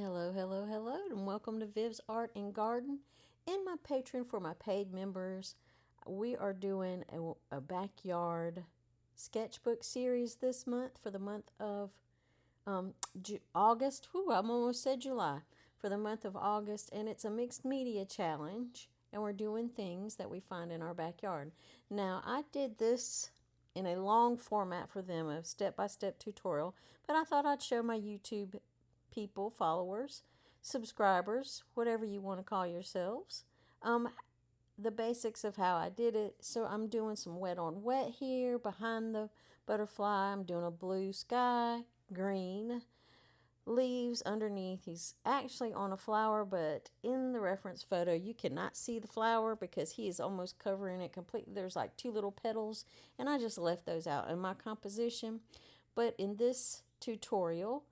Hello, hello, hello, and welcome to Viv's Art and Garden. And my Patreon for my paid members, we are doing a backyard sketchbook series this month for the month of August. Whew, I'm almost said July. For the month of August, and it's a mixed media challenge, and we're doing things that we find in our backyard. Now, I did this in a long format for them, a step-by-step tutorial, but I thought I'd show my YouTube people, followers, subscribers, whatever you want to call yourselves, the basics of how I did it. So I'm doing some wet on wet here behind the butterfly. I'm doing a blue sky, green leaves underneath. He's actually on a flower, but in the reference photo you cannot see the flower because he is almost covering it completely. There's like two little petals, and I just left those out in my composition. But in this tutorial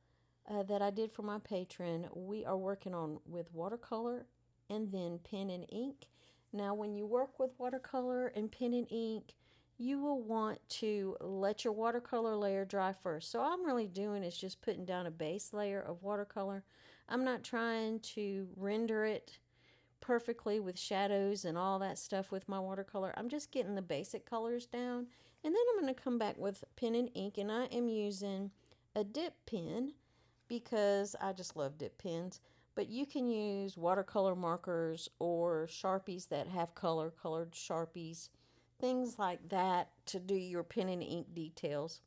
that I did for my patron, we are working on with watercolor and then pen and ink. Now, when you work with watercolor and pen and ink, you will want to let your watercolor layer dry first. So all I'm really doing is just putting down a base layer of watercolor. I'm not trying to render it perfectly with shadows and all that stuff with my watercolor. I'm just getting the basic colors down, and then I'm going to come back with pen and ink, and I am using a dip pen because I just love dip pens. But you can use watercolor markers or Sharpies that have colored Sharpies, things like that to do your pen and ink details.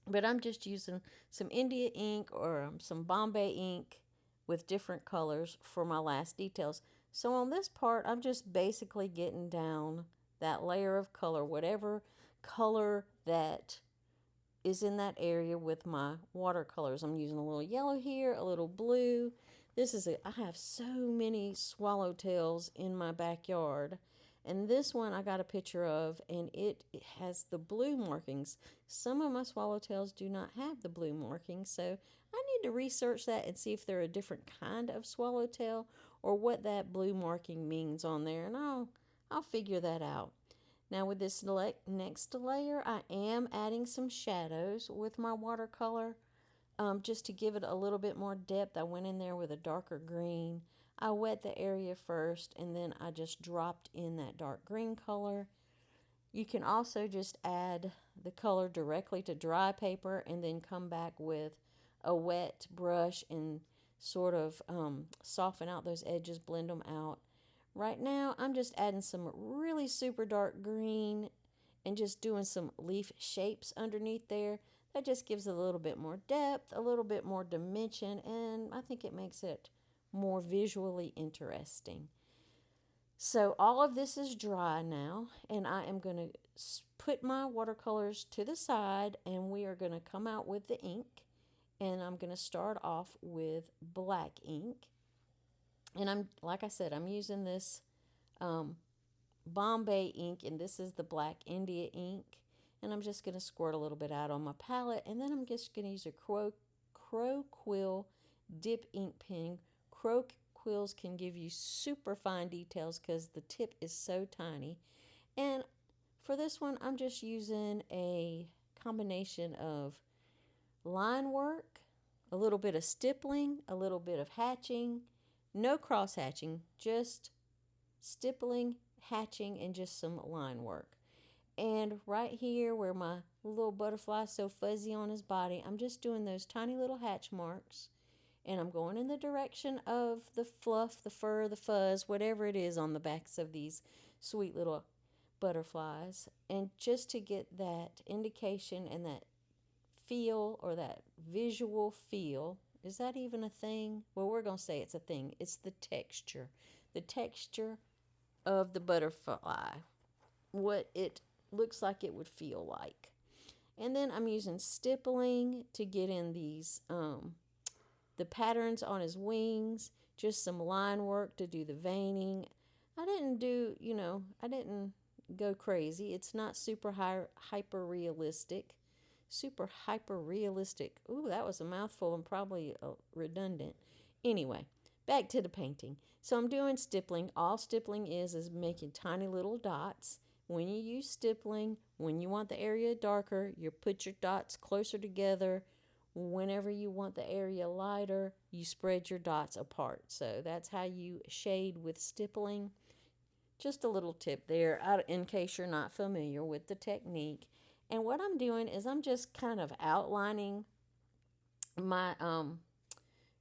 But I'm just using some India ink or some Bombay ink with different colors for my last details. So on this part, I'm just basically getting down that layer of color, whatever color that is in that area with my watercolors. I'm using a little yellow here, a little blue. I have so many swallowtails in my backyard. And this one I got a picture of, and it has the blue markings. Some of my swallowtails do not have the blue markings, so I need to research that and see if they're a different kind of swallowtail or what that blue marking means on there, and I'll figure that out. Now with this next layer, I am adding some shadows with my watercolor just to give it a little bit more depth. I went in there with a darker green. I wet the area first, and then I just dropped in that dark green color. You can also just add the color directly to dry paper and then come back with a wet brush and sort of soften out those edges, blend them out. Right now, I'm just adding some really super dark green and just doing some leaf shapes underneath there. That just gives it a little bit more depth, a little bit more dimension, and I think it makes it more visually interesting. So all of this is dry now, and I am going to put my watercolors to the side, and we are going to come out with the ink, and I'm going to start off with black ink. And like I said, I'm using this Bombay ink, and this is the black India ink. And I'm just going to squirt a little bit out on my palette, and then I'm just going to use a crow quill dip ink pen. Crow quills can give you super fine details because the tip is so tiny. And for this one, I'm just using a combination of line work, a little bit of stippling, a little bit of hatching, no cross hatching, just stippling, hatching, and just some line work. And right here where my little butterfly is so fuzzy on his body, I'm just doing those tiny little hatch marks, and I'm going in the direction of the fluff, the fur, the fuzz, whatever it is on the backs of these sweet little butterflies. And just to get that indication and that feel, or that visual feel. Is that even a thing? Well, we're going to say it's a thing. It's the texture. The texture of the butterfly. What it looks like it would feel like. And then I'm using stippling to get in these, the patterns on his wings. Just some line work to do the veining. I didn't go crazy. It's not super hyper realistic. Super hyper realistic. Ooh, that was a mouthful and probably redundant. Anyway, back to the painting. So I'm doing stippling. All stippling is making tiny little dots. When you use stippling, when you want the area darker, you put your dots closer together whenever you want the area lighter, you spread your dots apart. So that's how you shade with stippling. Just a little tip there in case you're not familiar with the technique. And what I'm doing is I'm just kind of outlining my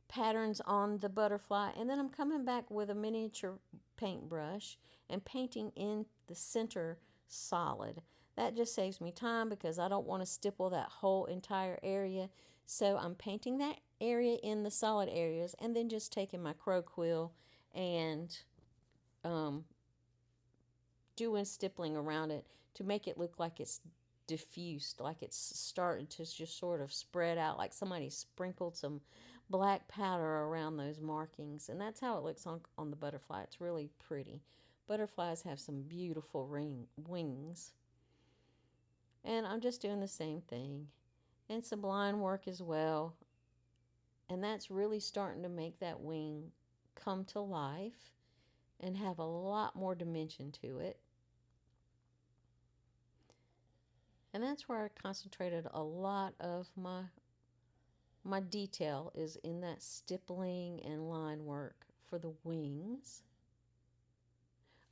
patterns on the butterfly, and then I'm coming back with a miniature paintbrush and painting in the center solid. That just saves me time because I don't want to stipple that whole entire area. So I'm painting that area in the solid areas and then just taking my crow quill and doing stippling around it to make it look like it's diffused, like it's starting to just sort of spread out, like somebody sprinkled some black powder around those markings. And that's how it looks on the butterfly. It's really pretty. Butterflies have some beautiful wings. And I'm just doing the same thing. And some line work as well. And that's really starting to make that wing come to life and have a lot more dimension to it. And that's where I concentrated a lot of my detail, is in that stippling and line work for the wings.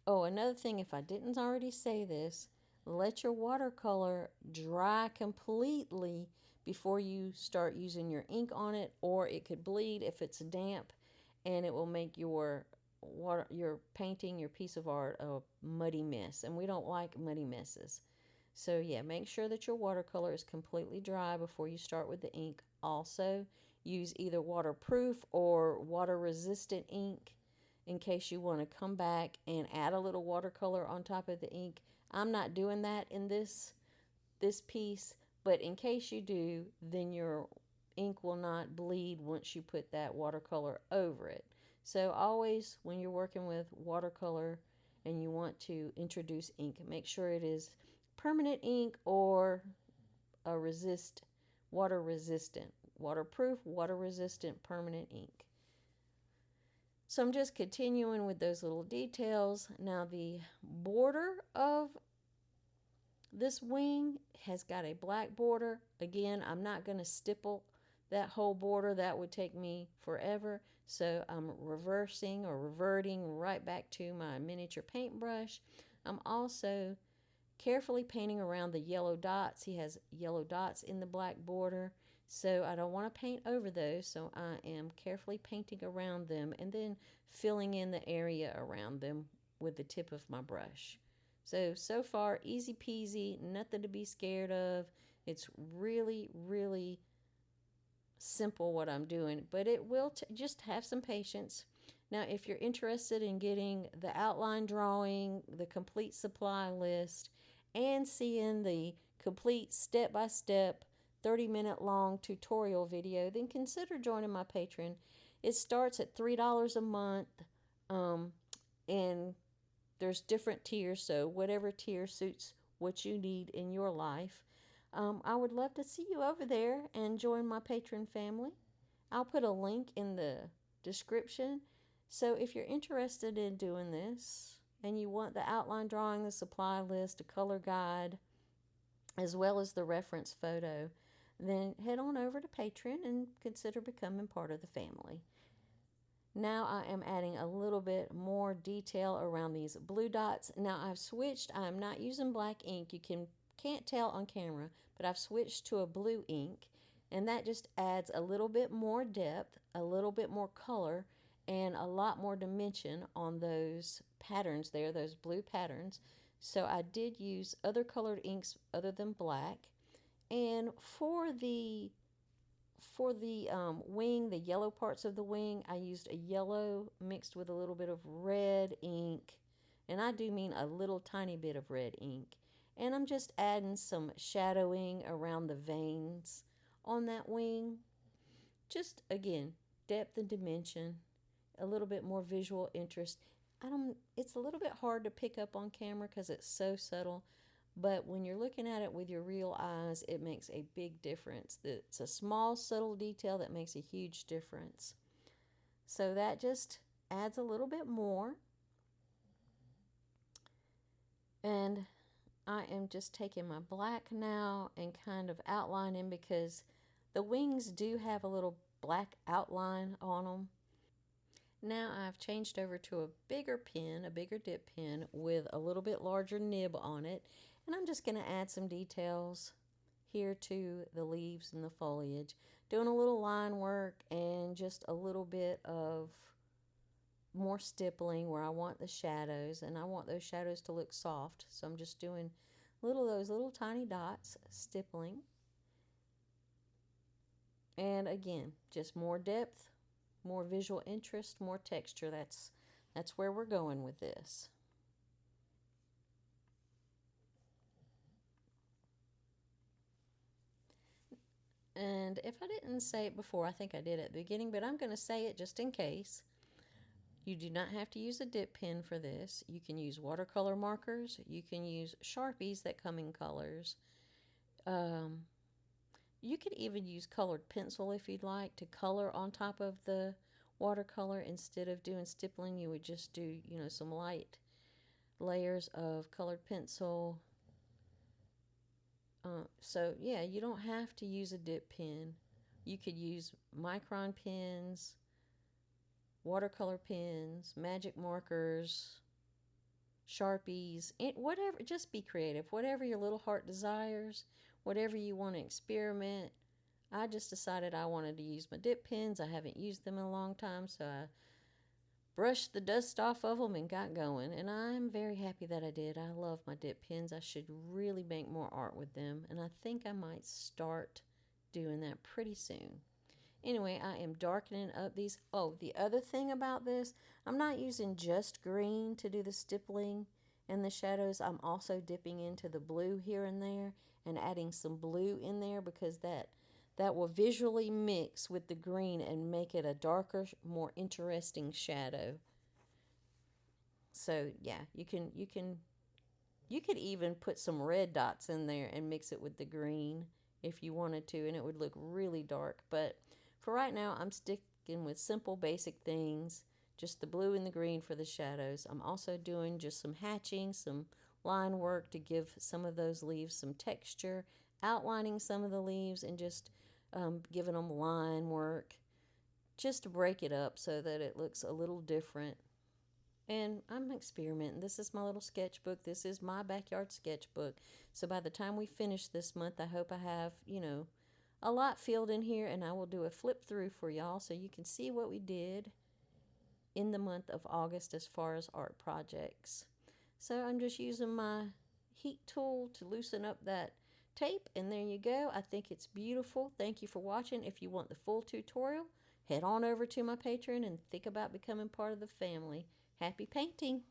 Oh, another thing, if I didn't already say this, let your watercolor dry completely before you start using your ink on it, or it could bleed if it's damp, and it will make your painting, your piece of art, a muddy mess. And we don't like muddy messes. So yeah, make sure that your watercolor is completely dry before you start with the ink. Also, use either waterproof or water-resistant ink in case you want to come back and add a little watercolor on top of the ink. I'm not doing that in this piece, but in case you do, then your ink will not bleed once you put that watercolor over it. So always, when you're working with watercolor and you want to introduce ink, make sure it is permanent ink or a water-resistant, waterproof, water-resistant permanent ink. So I'm just continuing with those little details. Now the border of this wing has got a black border. Again, I'm not going to stipple that whole border. That would take me forever. So I'm reverting right back to my miniature paintbrush. I'm also carefully painting around the yellow dots. He has yellow dots in the black border, so I don't want to paint over those, so I am carefully painting around them and then filling in the area around them with the tip of my brush. So far, easy peasy, nothing to be scared of. It's really, really simple what I'm doing, but it will just have some patience. Now, if you're interested in getting the outline drawing, the complete supply list, and seeing the complete step-by-step 30-minute long tutorial video, then consider joining my Patreon. It starts at $3 a month, and there's different tiers, so whatever tier suits what you need in your life. I would love to see you over there and join my Patreon family. I'll put a link in the description. So if you're interested in doing this and you want the outline drawing, the supply list, a color guide, as well as the reference photo, then head on over to Patreon and consider becoming part of the family. Now I am adding a little bit more detail around these blue dots. Now I've switched. I'm not using black ink. You can't tell on camera, but I've switched to a blue ink, and that just adds a little bit more depth, a little bit more color, and a lot more dimension on those patterns there, those blue patterns. So I did use other colored inks other than black. And for the wing, the yellow parts of the wing, I used a yellow mixed with a little bit of red ink. And I do mean a little tiny bit of red ink. And I'm just adding some shadowing around the veins on that wing. Just, again, depth and dimension, a little bit more visual interest. It's a little bit hard to pick up on camera because it's so subtle, but when you're looking at it with your real eyes, it makes a big difference. It's a small, subtle detail that makes a huge difference. So that just adds a little bit more. And I am just taking my black now and kind of outlining, because The wings do have a little black outline on them. Now I've changed over to a bigger pen, a bigger dip pen with a little bit larger nib on it. And I'm just going to add some details here to the leaves and the foliage. Doing a little line work and just a little bit of more stippling where I want the shadows, and I want those shadows to look soft. So I'm just doing those little tiny dots, stippling. And again, just more depth, more visual interest, more texture. That's where we're going with this. And if I didn't say it before, I think I did at the beginning, but I'm going to say it just in case. You do not have to use a dip pen for this. You can use watercolor markers. You can use Sharpies that come in colors. You could even use colored pencil if you'd like to color on top of the watercolor. Instead of doing stippling, you would just do, some light layers of colored pencil. So yeah, you don't have to use a dip pen. You could use micron pens, watercolor pens, magic markers, Sharpies, whatever. Just be creative. Whatever your little heart desires, whatever you want to experiment. I just decided I wanted to use my dip pens. I haven't used them in a long time, so I brushed the dust off of them and got going. And I'm very happy that I did. I love my dip pens. I should really make more art with them, and I think I might start doing that pretty soon. Anyway, I am darkening up these. Oh, the other thing about this, I'm not using just green to do the stippling and the shadows. I'm also dipping into the blue here and there and adding some blue in there because that will visually mix with the green and make it a darker, more interesting shadow. So yeah, you could even put some red dots in there and mix it with the green if you wanted to, and it would look really dark. But for right now, I'm sticking with simple, basic things, just the blue and the green for the shadows. I'm also doing just some hatching, some line work to give some of those leaves some texture, outlining some of the leaves, and just giving them line work just to break it up so that it looks a little different. And I'm experimenting. This is my little sketchbook. This is my backyard sketchbook. So by the time we finish this month, I hope I have, a lot filled in here, and I will do a flip through for y'all so you can see what we did in the month of August as far as art projects. So I'm just using my heat tool to loosen up that tape, and there you go. I think it's beautiful. Thank you for watching. If you want the full tutorial, head on over to my Patreon and think about becoming part of the family. Happy painting!